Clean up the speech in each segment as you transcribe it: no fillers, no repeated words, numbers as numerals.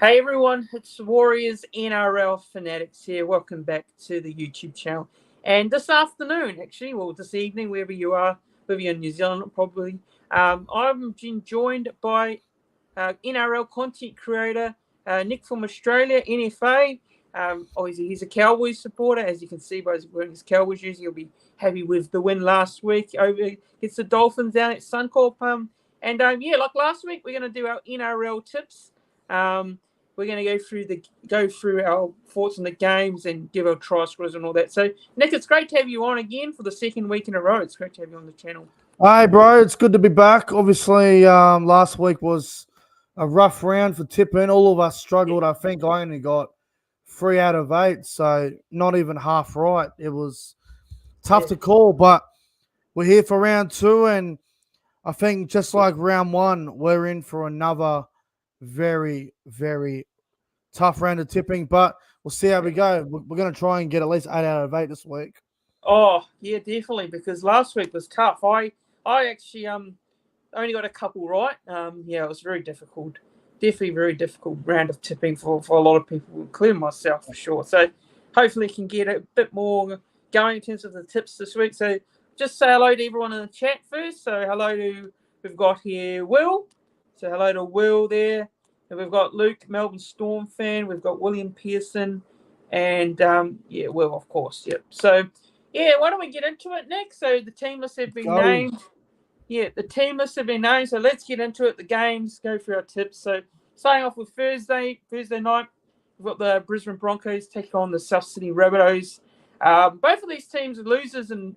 Hey everyone, it's Warriors NRL Fanatics here. Welcome back to the YouTube channel. And this afternoon, actually, well, this evening, wherever you are, whether you're in New Zealand probably, I'm being joined by NRL content creator Nick from Australia, NFA. Obviously, he's a Cowboys supporter. As you can see by wearing his Cowboys jersey, he'll be happy with the win last week over against the Dolphins down at Suncorp. Like last week, we're going to do our NRL tips. We're going to go through our thoughts on the games and give our try scores and all that. So, Nick, it's great to have you on again for the second week in a row. It's great to have you on the channel. Hey, bro, it's good to be back. Obviously, last week was a rough round for tipping. All of us struggled. I think I only got 3 out of 8, so not even half right. It was tough to call, but we're here for round 2, and I think just like round 1, we're in for another very, very tough round of tipping, but we'll see how we go. We're going to try and get at least 8 out of 8 this week. Oh, yeah, definitely, because last week was tough. I actually only got a couple right. It was very difficult. Definitely very difficult round of tipping for a lot of people, including myself for sure. So hopefully can get a bit more going in terms of the tips this week. So just say hello to everyone in the chat first. So hello to, we've got here Will. So hello to Will there. And we've got Luke, Melbourne Storm fan. We've got William Pearson. And, Will, of course. Yep. So, why don't we get into it, Nick? So the team lists have been named. Yeah, the team lists have been named. So let's get into it. The games, go through our tips. So starting off with Thursday night, we've got the Brisbane Broncos taking on the South Sydney Rabbitohs. Both of these teams are losers in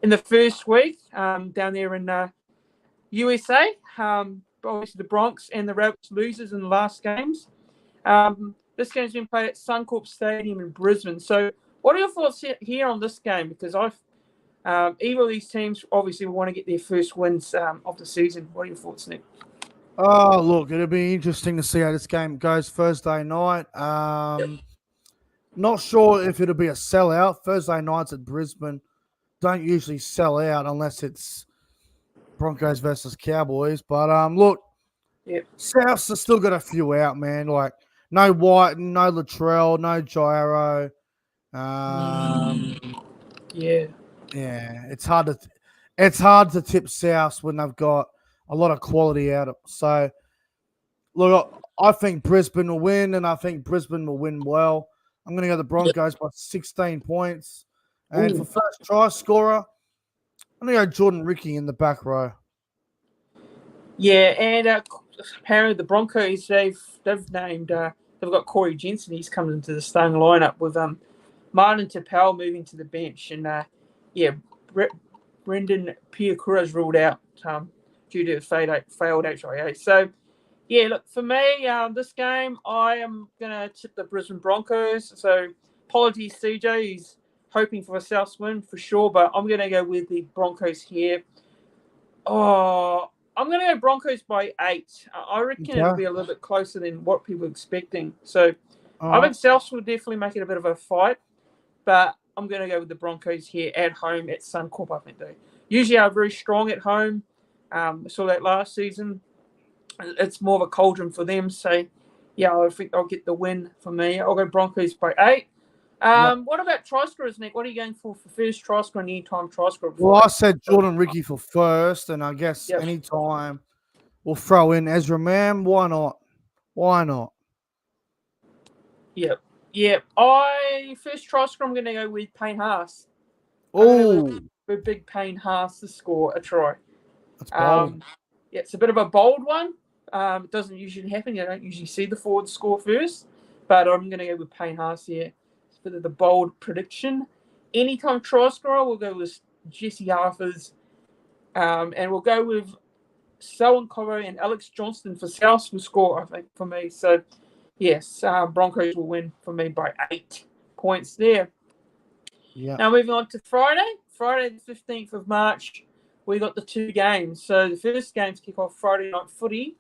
the first week down there in USA. Obviously, the Bronx and the Rabbits losers in the last games. This game's been played at Suncorp Stadium in Brisbane. So what are your thoughts here on this game? Because either of these teams obviously want to get their first wins of the season. What are your thoughts, Nick? Oh, look, it'll be interesting to see how this game goes Thursday night. Not sure if it'll be a sellout. Thursday nights at Brisbane don't usually sell out unless it's Broncos versus Cowboys. But look, Souths have still got a few out, man. Like no Whiten, no Latrell, no Gyro. It's hard to tip Souths when they've got a lot of quality out of. So look, I think Brisbane will win, and I think Brisbane will win well. I'm going to go the Broncos by 16 points. And for first try scorer, I'm going to go Jordan Ricky in the back row. Yeah, and apparently the Broncos, they've named, they've got Corey Jensen. He's coming into the starting lineup with Martin Tapau moving to the bench. And, Brendan Piakura's ruled out due to failed HIA. So, look, for me, this game, I am going to tip the Brisbane Broncos. So, apologies, CJ. He's hoping for a South win for sure, but I'm going to go with the Broncos here. Oh, I'm going to go Broncos by 8. I reckon it'll be a little bit closer than what people are expecting. So, I think Souths will definitely make it a bit of a fight, but I'm going to go with the Broncos here at home at Suncorp. I think they usually are very strong at home. We saw that last season. It's more of a cauldron for them. So, I think I'll get the win for me. I'll go Broncos by 8. What about try scorers, Nick? What are you going for first try scorer and anytime try scorer? Well, I said Jordan Ricky for first, and I guess anytime we'll throw in Ezra Mam. Why not? Yep. First try scorer, I'm going to go with Payne Haas. Oh, with big Payne Haas to score a try. That's bold. It's a bit of a bold one. It doesn't usually happen. You don't usually see the forward score first, but I'm going to go with Payne Haas here. It's a bit of the bold prediction. Anytime try scorer, we'll go with Jesse Arthurs, and we'll go with Selwyn Cobbo and Alex Johnston for South will score, I think, for me. So, yes, Broncos will win for me by 8 points there. Yeah. Now, moving on to Friday the 15th of March, we got the 2 games. So, the first game to kick off Friday night footy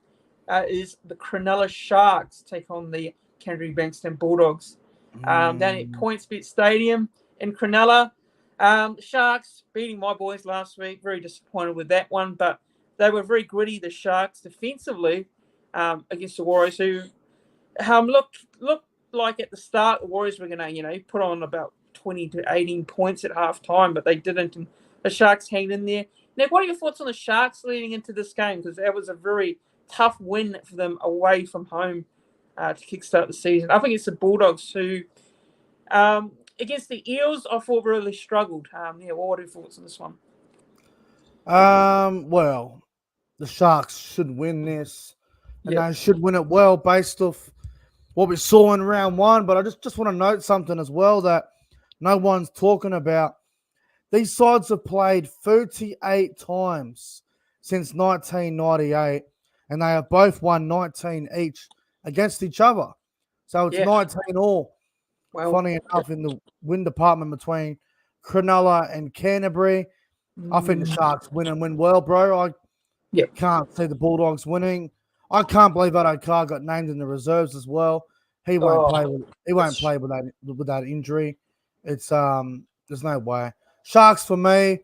is the Cronulla Sharks take on the Canterbury Bankstown Bulldogs. Down at PointsBet Stadium in Cronulla. The Sharks beating my boys last week. Very disappointed with that one, but they were very gritty, the Sharks, defensively against the Warriors, who Look like at the start the Warriors were going to put on about 20 to 18 points at half time, but they didn't. And the Sharks hanged in there. Nick, what are your thoughts on the Sharks leading into this game? Because that was a very tough win for them away from home to kickstart the season. I think it's the Bulldogs who, against the Eels, I thought really struggled. What are your thoughts on this one? Well, the Sharks should win this, and they should win it well based off what we saw in round one. But I just want to note something as well that no one's talking about. These sides have played 38 times since 1998, and they have both won 19 each against each other. So it's 19 all. Well, funny enough, in the win department between Cronulla and Canterbury, I think the Sharks win and win well, bro. I can't see the Bulldogs winning. I can't believe Addo Carr got named in the reserves as well. He won't play. He won't play with that injury. It's there's no way. Sharks for me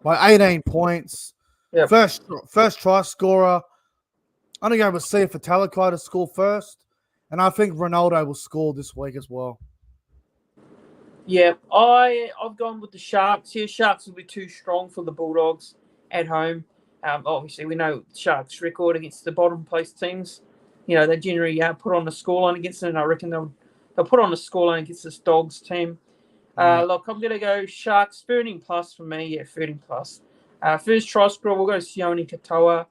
by 18 points. Yep. First try scorer. I'm gonna go with Sia for Talakai to score first, and I think Ronaldo will score this week as well. Yeah, I've gone with the Sharks here. Sharks will be too strong for the Bulldogs at home. Obviously, we know the Sharks' record against the bottom place teams. They generally put on the scoreline against them, and I reckon they'll put on the scoreline against this Dogs team. Look, I'm going to go Sharks, 13 plus for me. Yeah, 13 plus. First try scorer, we'll go Sione Katoa.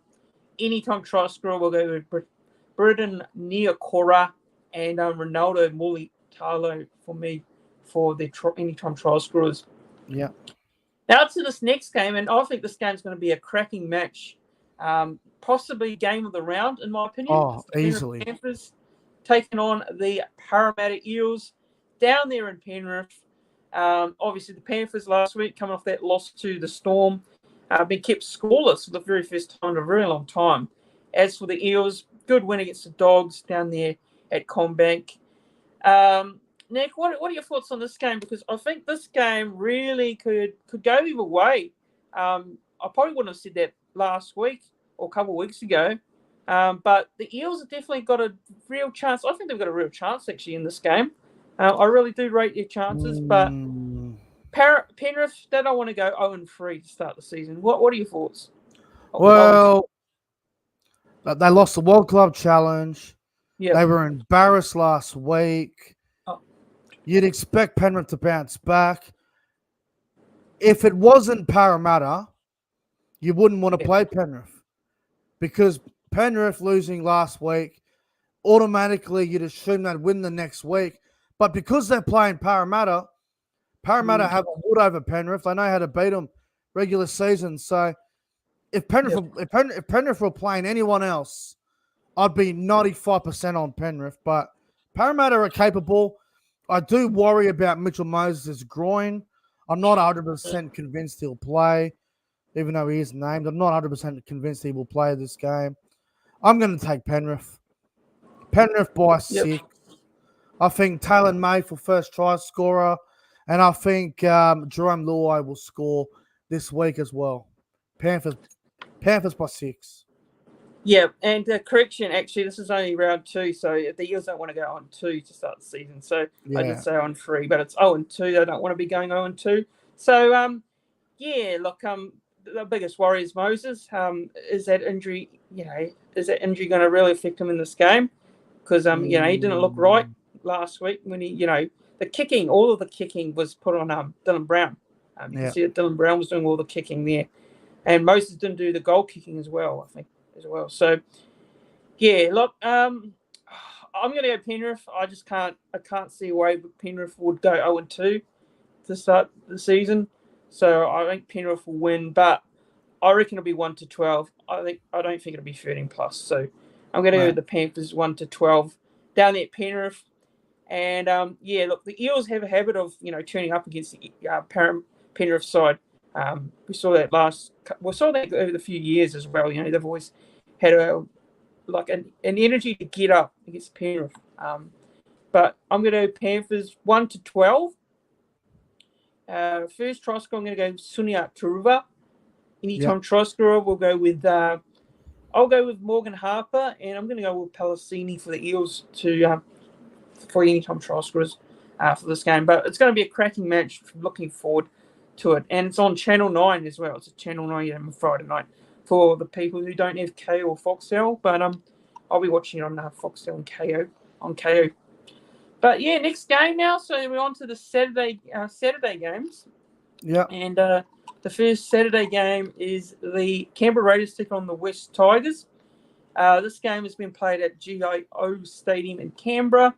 Anytime try scorer, we'll go with Britton Niokora and Ronaldo Mulitalo for me for the anytime try scorers. Yeah. Now to this next game, and I think this game's going to be a cracking match. Possibly game of the round, in my opinion. Oh, easily. Panthers taking on the Parramatta Eels down there in Penrith. Obviously, the Panthers last week, coming off that loss to the Storm, been kept scoreless for the very first time in a very long time. As for the Eels, good win against the Dogs down there at CommBank. Nick, what are your thoughts on this game? Because I think this game really could go either way. I probably wouldn't have said that last week or a couple of weeks ago. But the Eels have definitely got a real chance. I think they've got a real chance, actually, in this game. I really do rate their chances. But Penrith, they don't want to go 0-3 to start the season. What are your thoughts? Well, they lost the World Club Challenge. Yep. They were embarrassed last week. You'd expect Penrith to bounce back. If it wasn't Parramatta, you wouldn't want to play Penrith. Because Penrith losing last week, automatically you'd assume they'd win the next week. But because they're playing Parramatta have a wood over Penrith. They know how to beat them regular season. So if Penrith were playing anyone else, I'd be 95% on Penrith. But Parramatta are capable. I do worry about Mitchell Moses' groin. I'm not 100% convinced he'll play, even though he is named. I'm not 100% convinced he will play this game. I'm going to take Penrith. Penrith by 6. I think Taylor May for first try scorer, and I think Jerome Luai will score this week as well. Panthers by 6. Yeah, and correction, actually, this is only round 2, so the Eels don't want to go on 2 to start the season. So I did say on 3, but it's 0-2. They don't want to be going 0-2. So, look, the biggest worry is Moses. Is that injury, going to really affect him in this game? Because, he didn't look right last week when the kicking, all of the kicking was put on Dylan Brown. You can see that Dylan Brown was doing all the kicking there. And Moses didn't do the goal kicking as well, I think. So, look, I'm going to go Penrith. I can't see a way Penrith would go 0-2 to start the season. So I think Penrith will win, but I reckon it'll be 1-12. I don't think it'll be 13 plus. So I'm going to go with the Panthers 1-12 down there at Penrith. And look, the Eels have a habit of turning up against the Penrith side. We saw that over the few years as well. They've always had an energy to get up against Penrith. But I'm going to go Panthers 1-12. First try scorer, I'm going to go Sunia Turuva. Anytime try scorer, we'll go with I'll go with Morgan Harper, and I'm going to go with Palacini for the Eels for anytime try scorers for this game. But it's going to be a cracking match. Looking forward to it. And it's on Channel 9 as well. It's a Channel 9 on Friday night for the people who don't have KO or Foxtel. But I'll be watching it on Foxtel and KO. But yeah, next game now. So we're on to the Saturday games. Yeah. And the first Saturday game is the Canberra Raiders take on the West Tigers. This game has been played at GIO Stadium in Canberra.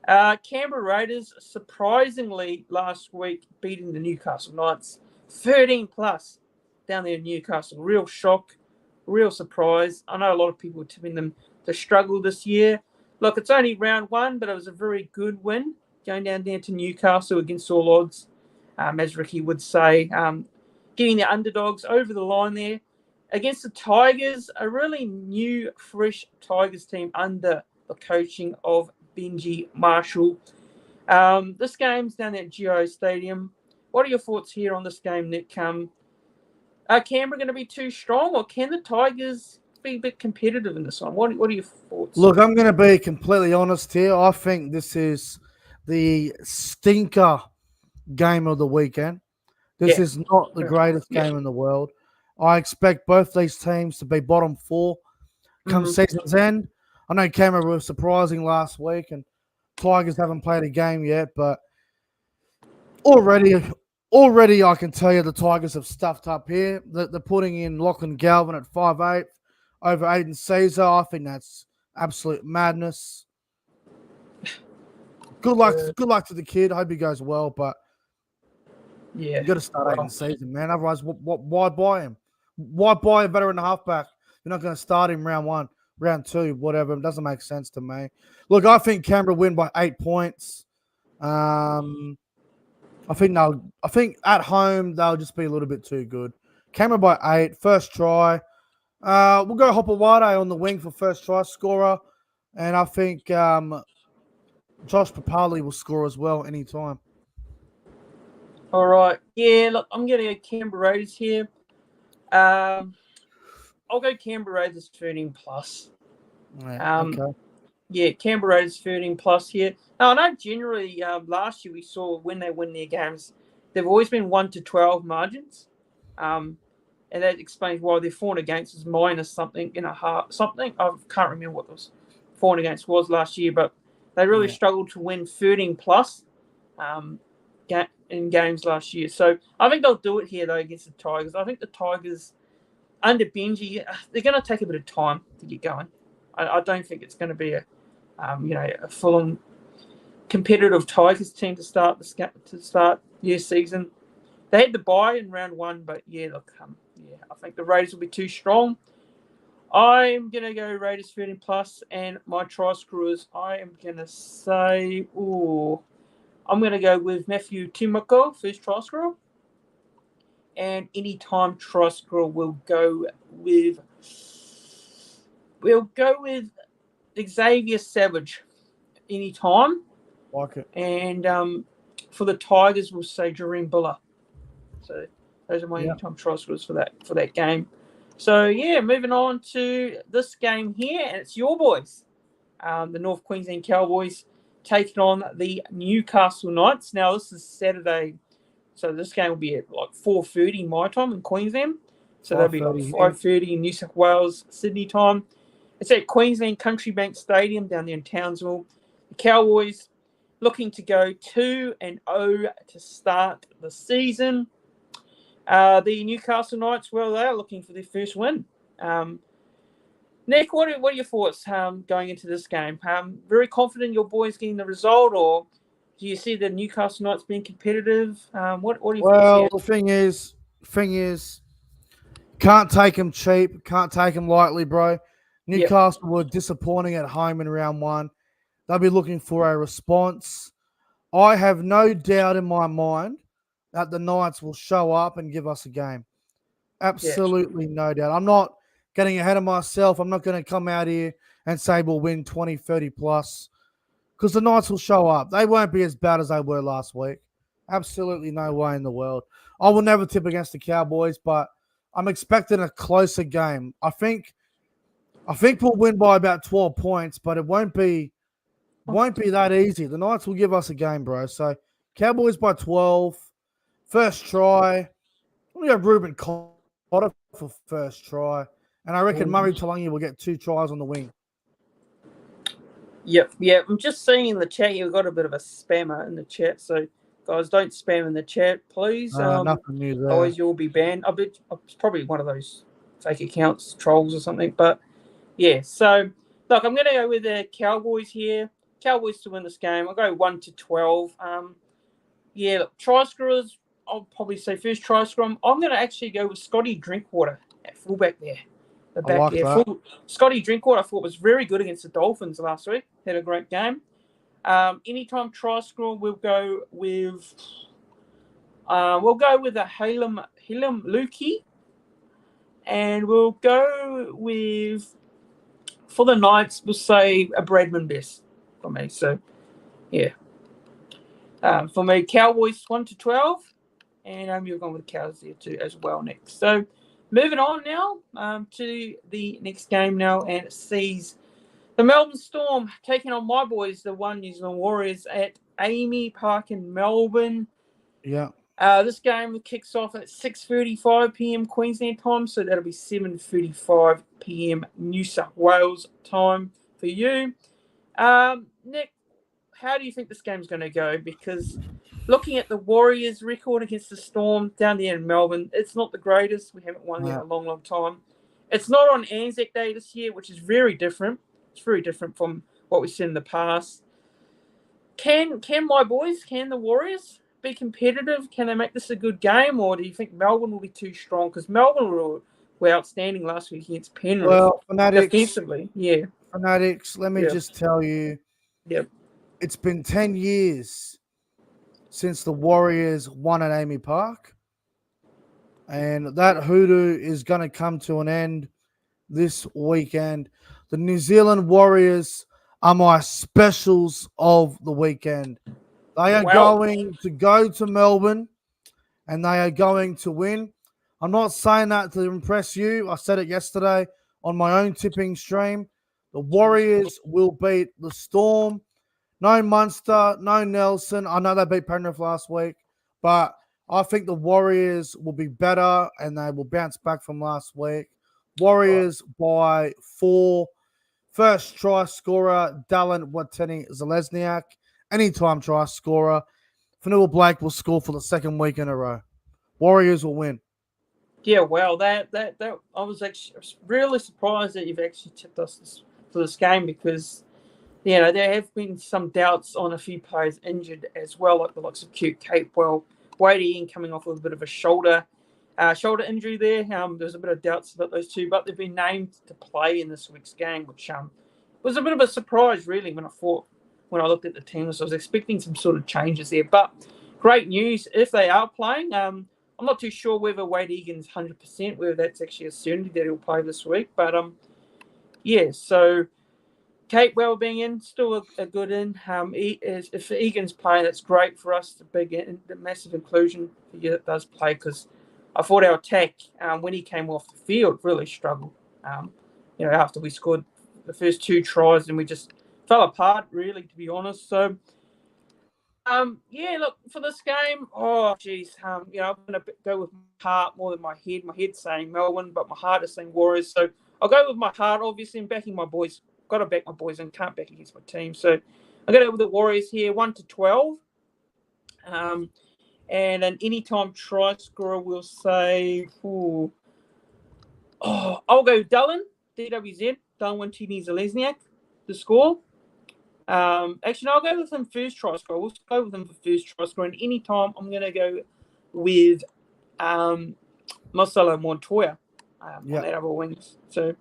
Canberra Raiders, surprisingly, last week beating the Newcastle Knights 13+ down there in Newcastle. Real shock, real surprise. I know a lot of people were tipping them to struggle this year. Look, it's only round one, but it was a very good win going down there to Newcastle against all odds, as Ricky would say. Getting the underdogs over the line there against the Tigers, a really new, fresh Tigers team under the coaching of Benji Marshall. This game's down at GIO Stadium. What are your thoughts here on this game, Nick? Are Canberra going to be too strong, or can the Tigers be a bit competitive in this one? What are your thoughts? Look, I'm going to be completely honest here. I think this is the stinker game of the weekend. This is not the greatest game in the world. I expect both these teams to be bottom four come season's end. I know Canberra were surprising last week, and Tigers haven't played a game yet, but already I can tell you the Tigers have stuffed up here. They're putting in Lachlan Galvin at 5'8", over Aiden Caesar. I think that's absolute madness. Good luck to the kid. I hope he goes well, but you got to start Aiden Caesar, man. Otherwise, why buy him? Why buy a veteran halfback? You're not going to start him round one, round two, whatever. It doesn't make sense to me. Look, I think Canberra win by 8 points. I think at home they'll just be a little bit too good. Canberra by 8, first try. We'll go Hopewade on the wing for first try scorer, and I think Josh Papali will score as well anytime. All right. Yeah, look, I'm going to go Canberra Raiders here. I'll go Canberra Raiders 13+. Okay. Yeah, Canberra Raiders 13+ here. Now, I know generally last year we saw when they win their games, they've always been 1-12 margins. And that explains why their for and against is minus something in a half. Something. I can't remember what those for and against was last year, but they really struggled to win 13+ in games last year. So I think they'll do it here, though, against the Tigers. I think the Tigers, under Benji, they're going to take a bit of time to get going. I don't think it's going to be a full-on competitive Tigers team to start their season. They had the bye in round one, but I think the Raiders will be too strong. I'm going to go Raiders 13+, and my try scorers, I am going to say, I'm going to go with Matthew Timoko, first try scorer. And anytime try scorer will go with Xavier Savage anytime. Like it. And for the Tigers, we'll say Jareen Buller. So those are my anytime try scorers for that game. So yeah, moving on to this game here, and it's your boys, the North Queensland Cowboys, taking on the Newcastle Knights. Now this is Saturday, so this game will be at like 4:30 my time in Queensland. So that'll be like 5:30 in New South Wales, Sydney time. It's at Queensland Country Bank Stadium down there in Townsville. The Cowboys looking to go 2-0 to start the season. The Newcastle Knights, well, they are looking for their first win. Nick, what are your thoughts going into this game? Very confident your boys getting the result, or do you see the Newcastle Knights being competitive? What are your thoughts here? The thing is, can't take them cheap, can't take them lightly, bro. Newcastle were disappointing at home in round one. They'll be looking for a response. I have no doubt in my mind that the Knights will show up and give us a game. Absolutely no doubt. I'm not getting ahead of myself. I'm not going to come out here and say we'll win 20, 30+, because the Knights will show up. They won't be as bad as they were last week. Absolutely no way in the world. I will never tip against the Cowboys, but I'm expecting a closer game. I think I think we'll win by about 12 points, but it won't be that easy. The Knights will give us a game, bro. So Cowboys by 12. First try. I'm going to go Ruben Cotter for first try. And I reckon Murray Talangi will get 2 tries on the wing. Yep. I'm just seeing in the chat you've got a bit of a spammer in the chat. So, guys, don't spam in the chat, please. Nothing new there. Otherwise, you'll be banned. I bet it's probably one of those fake accounts, trolls or something. But, yeah. So, look, I'm going to go with the Cowboys here. Cowboys to win this game. I'll go 1-12. Yeah, look, try scorers, I'll probably say first try scorer. I'm going to actually go with Scotty Drinkwater at fullback there. The back like there. that. Scotty Drinkwater, I thought, was very good against the Dolphins last week. Had a great game. Anytime try scorer, we'll go with a Halem Lukey. And we'll go with, for the Knights, we'll say a Bradman Best for me. So, yeah. For me, Cowboys 1-12. And you're going with the Cows there too as well next. So, moving on now to the next game now, and it sees the Melbourne Storm taking on my boys, the New Zealand Warriors, at Amy Park in Melbourne. Yeah. This game kicks off at 6:35 p.m. Queensland time, so that'll be 7:35 p.m. New South Wales time for you. Nick, how do you think this game's going to go? Because looking at the Warriors' record against the Storm down there in Melbourne, it's not the greatest. We haven't won there in a long, long time. It's not on Anzac Day this year, which is very different. It's very different from what we've seen in the past. Can the Warriors be competitive? Can they make this a good game, or do you think Melbourne will be too strong? Because Melbourne were outstanding last week against Penrith. Well, Fanatics, defensively, yeah. Fanatics, let me just tell you. Yep. It's been 10 years since the Warriors won at Amy Park. And that hoodoo is going to come to an end this weekend. The New Zealand Warriors are my specials of the weekend. They are going to go to Melbourne and they are going to win. I'm not saying that to impress you. I said it yesterday on my own tipping stream. The Warriors will beat the Storm. No Munster, no Nelson. I know they beat Penrith last week, but I think the Warriors will be better and they will bounce back from last week. Warriors by 4. First try scorer, Dallin Watene-Zelezniak. Anytime try scorer. Fanua Blake will score for the second week in a row. Warriors will win. Yeah, well, that I was really surprised that you've actually tipped us for this game because, you know, there have been some doubts on a few players injured as well, like the likes of Capewell, Wade Egan coming off with a bit of a shoulder injury there. There's a bit of doubts about those two, but they've been named to play in this week's game, which was a bit of a surprise, really, when I looked at the team. So I was expecting some sort of changes there. But great news if they are playing. I'm not too sure whether Wade Egan's 100%, whether that's actually a certainty that he'll play this week. But, yeah, so Capewell being in, still a good in. If Egan's playing, that's great for us. The massive inclusion that does play because I thought our attack, when he came off the field, really struggled. After we scored the first 2 tries and we just fell apart, really, to be honest. So, look, for this game, I'm going to go with my heart more than my head. My head's saying Melbourne, but my heart is saying Warriors. So I'll go with my heart, obviously, and backing my boys. Got to back my boys and can't back against my team. So I'm going to go with the Warriors here, 1-12. And an anytime try scorer will say, I'll go Dallin, DWZ, Dallin Watene-Zelezniak, the score. Actually, no, I'll go with him first try scorer. We'll go with him for first try scorer. And anytime, I'm going to go with Marcelo Montoya on that other wings. So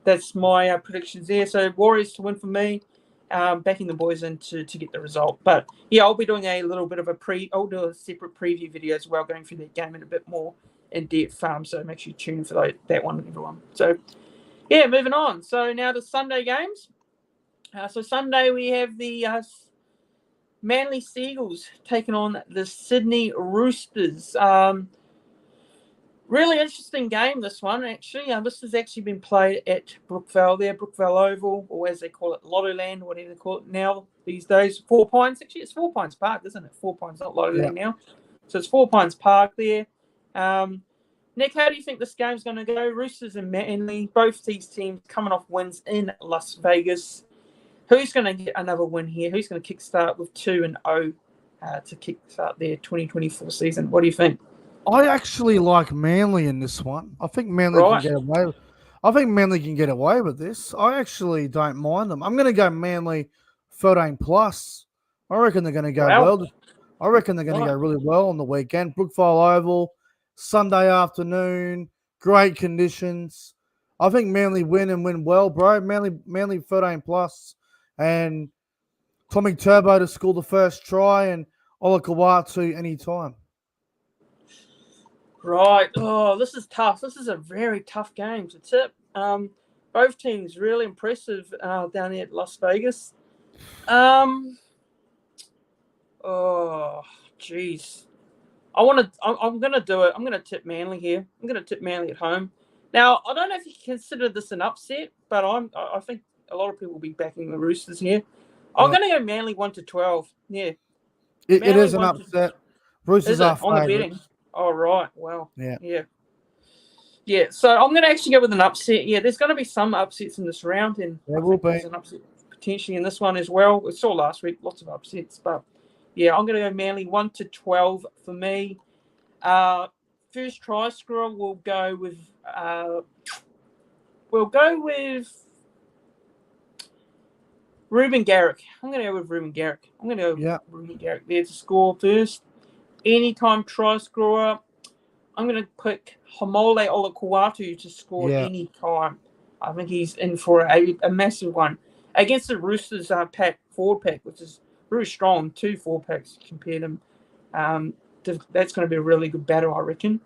that's my predictions there. So Warriors to win for me. Backing the boys in to get the result. But yeah, I'll be doing a little bit of I'll do a separate preview video as well, going through that game in a bit more in depth. So make sure you tune in for that one, everyone. So yeah, moving on. So now the Sunday games. So Sunday we have the Manly Seagulls taking on the Sydney Roosters. Really interesting game, this one, actually. This has actually been played at Brookvale there, Brookvale Oval, or as they call it, Lottoland, whatever they call it now these days. Four Pines, actually, it's Four Pines Park, isn't it? Four Pines, not Lottoland now. So it's Four Pines Park there. Nick, how do you think this game's going to go? Roosters and Manly, both these teams coming off wins in Las Vegas. Who's going to get another win here? Who's going to kickstart with 2-0 to kickstart their 2024 season? What do you think? I actually like Manly in this one. I think Manly can get away. I think Manly can get away with this. I actually don't mind them. I'm going to go Manly 13 plus. I reckon they're going to go well. I reckon they're going to go really well on the weekend. Brookvale Oval, Sunday afternoon, great conditions. I think Manly win and win well, bro. Manly 13 plus, and Tommy Turbo to score the first try, and Ola Kawatu anytime. Right. Oh, this is tough. This is a very tough game to tip. Both teams really impressive down here at Las Vegas. Oh, jeez. I'm gonna do it. I'm gonna tip Manly here. I'm gonna tip Manly at home. Now, I don't know if you consider this an upset, but I think a lot of people will be backing the Roosters here. I'm gonna go Manly 1-12. Yeah. It is an upset. Roosters are on the betting. Oh, right. Well, yeah. So I'm going to actually go with an upset. Yeah, there's going to be some upsets in this round, and there will be an upset potentially in this one as well. We saw last week lots of upsets, but yeah, I'm going to go Manly 1-12 for me. First try scorer will go with Ruben Garrick. I'm going to go with Ruben Garrick. I'm going to go with Ruben Garrick there to score first. Anytime try scorer, I'm going to pick Haumole Olakau'atu to score anytime. I think he's in for a massive one. Against the Roosters forward pack, which is very strong, 2 forward packs compared to them. That's going to be a really good battle, I reckon.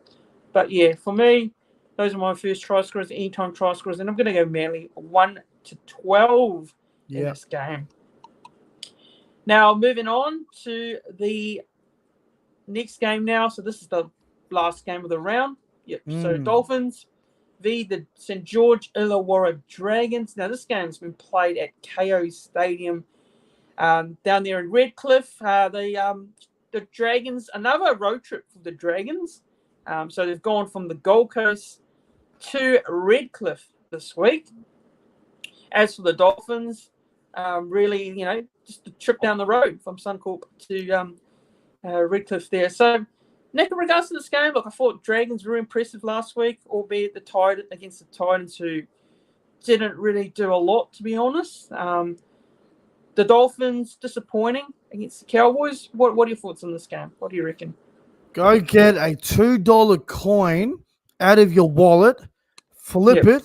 But yeah, for me, those are my first try scorers, anytime try scorers, and I'm going to go Manly 1-12 in this game. Now, moving on to the next game now. So this is the last game of the round. Yep. So Dolphins v the St. George Illawarra Dragons. Now this game's been played at KO Stadium down there in Redcliffe. The Dragons, another road trip for the Dragons. So they've gone from the Gold Coast to Redcliffe this week. As for the Dolphins, really, just a trip down the road from Suncorp to Redcliffe there. So, Nick, in regards to this game, look, I thought Dragons were impressive last week, albeit against the Titans, who didn't really do a lot, to be honest. The Dolphins, disappointing against the Cowboys. What are your thoughts on this game? What do you reckon? Go get a $2 coin out of your wallet, flip it,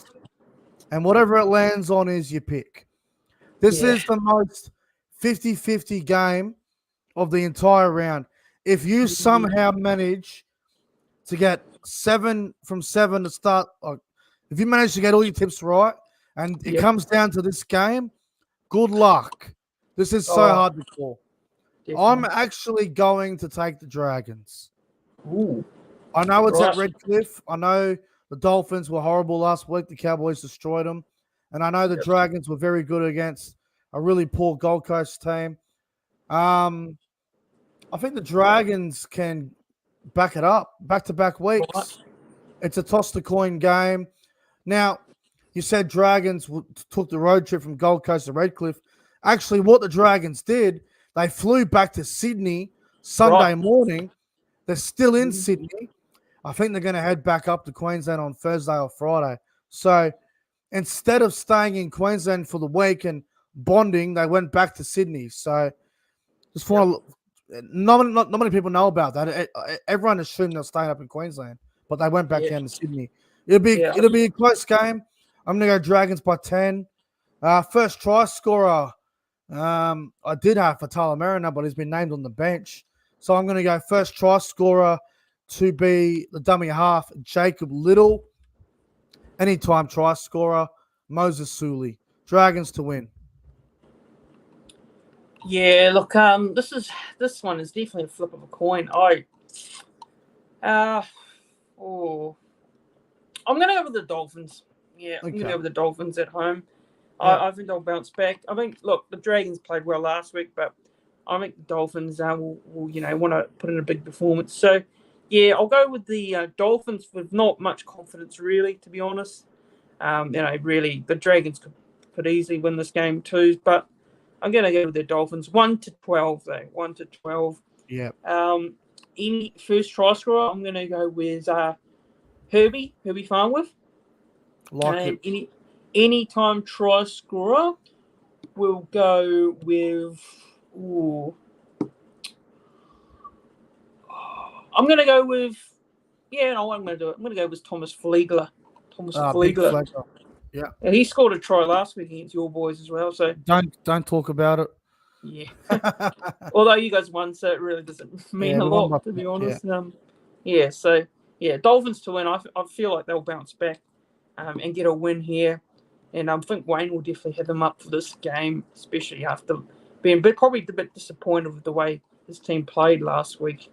and whatever it lands on is your pick. This is the most 50-50 game of the entire round. If you somehow manage to get 7 from 7 to start, if you manage to get all your tips right and it comes down to this game, good luck. This is so hard to call. Definitely. I'm actually going to take the Dragons. Ooh. I know it's at Redcliffe. I know the Dolphins were horrible last week. The Cowboys destroyed them. And I know the Dragons were very good against a really poor Gold Coast team. I think the Dragons can back it up back-to-back weeks. What? It's a toss-the-coin game. Now, you said Dragons took the road trip from Gold Coast to Redcliffe. Actually, what the Dragons did, they flew back to Sydney Sunday morning. They're still in Sydney. I think they're going to head back up to Queensland on Thursday or Friday. So instead of staying in Queensland for the week and bonding, they went back to Sydney. So just want to... Not many people know about that. Everyone assumed they're staying up in Queensland, but they went back down to Sydney. It'll be a close game. I'm gonna go Dragons by 10. First try scorer, I did have for Tyler Mariner, but he's been named on the bench. So I'm gonna go first try scorer to be the dummy half, Jacob Little. Anytime try scorer, Moses Suli. Dragons to win. Yeah, look, this one is definitely a flip of a coin. I'm going to go with the Dolphins. Yeah, I'm going to Okay. go with the Dolphins at home. Yeah. I think they'll bounce back. I think, look, the Dragons played well last week, but I think the Dolphins will want to put in a big performance. So, yeah, I'll go with the Dolphins with not much confidence, really, to be honest. Really, the Dragons could easily win this game too, but I'm going to go with the Dolphins. 1-12, though. 1-12. Yeah. Any first try scorer, I'm going to go with Herbie Farnworth. Like it. Anytime try scorer, we'll go with. I'm going to go with. Yeah, no, I'm going to do it. I'm going to go with Thomas Flegler. Big Flagger. Yeah. He scored a try last week against your boys as well. So don't talk about it. Yeah. Although you guys won, so it really doesn't mean a lot, to be honest. Dolphins to win. I feel like they'll bounce back and get a win here. And I think Wayne will definitely have them up for this game, especially after being probably a bit disappointed with the way his team played last week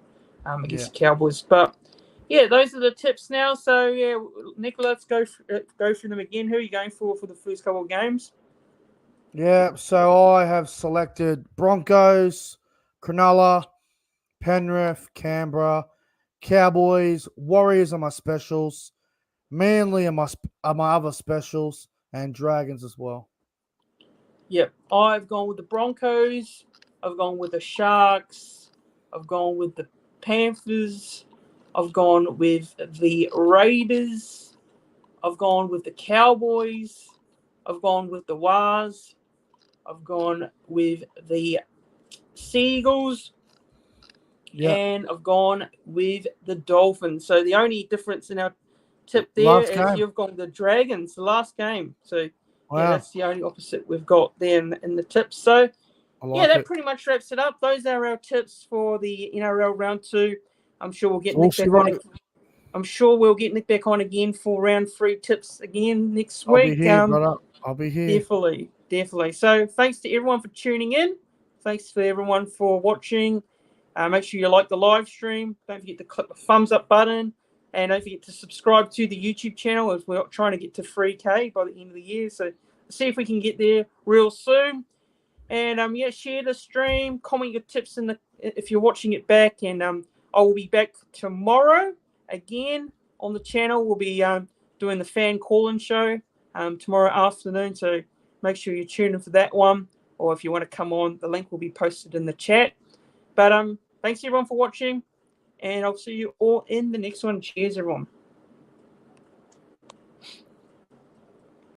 against the Cowboys. But, yeah, those are the tips now. So, yeah, Nicola, let's go through them again. Who are you going for the first couple of games? Yeah, so I have selected Broncos, Cronulla, Penrith, Canberra, Cowboys, Warriors are my specials, Manly are my other specials, and Dragons as well. Yep, I've gone with the Broncos, I've gone with the Sharks, I've gone with the Panthers, I've gone with the Raiders, I've gone with the Cowboys, I've gone with the Wars, I've gone with the Seagulls, and I've gone with the Dolphins. So the only difference in our tip there is you've gone with the Dragons, the last game. So that's the only opposite we've got there in the tips. So that pretty much wraps it up. Those are our tips for the NRL Round 2. I'm sure we'll get Nick back on. I'm sure we'll get Nick back on again for Round 3 tips again next week. I'll be here, brother. I'll be here. Definitely. So thanks to everyone for tuning in. Thanks for everyone for watching. Make sure you like the live stream. Don't forget to click the thumbs up button. And don't forget to subscribe to the YouTube channel as we're trying to get to 3K by the end of the year. So see if we can get there real soon. And share the stream. Comment your tips if you're watching it back. And I will be back tomorrow again on the channel. We'll be doing the fan call-in show tomorrow afternoon. So make sure you tune in for that one. Or if you want to come on, the link will be posted in the chat. But thanks everyone for watching, and I'll see you all in the next one. Cheers, everyone.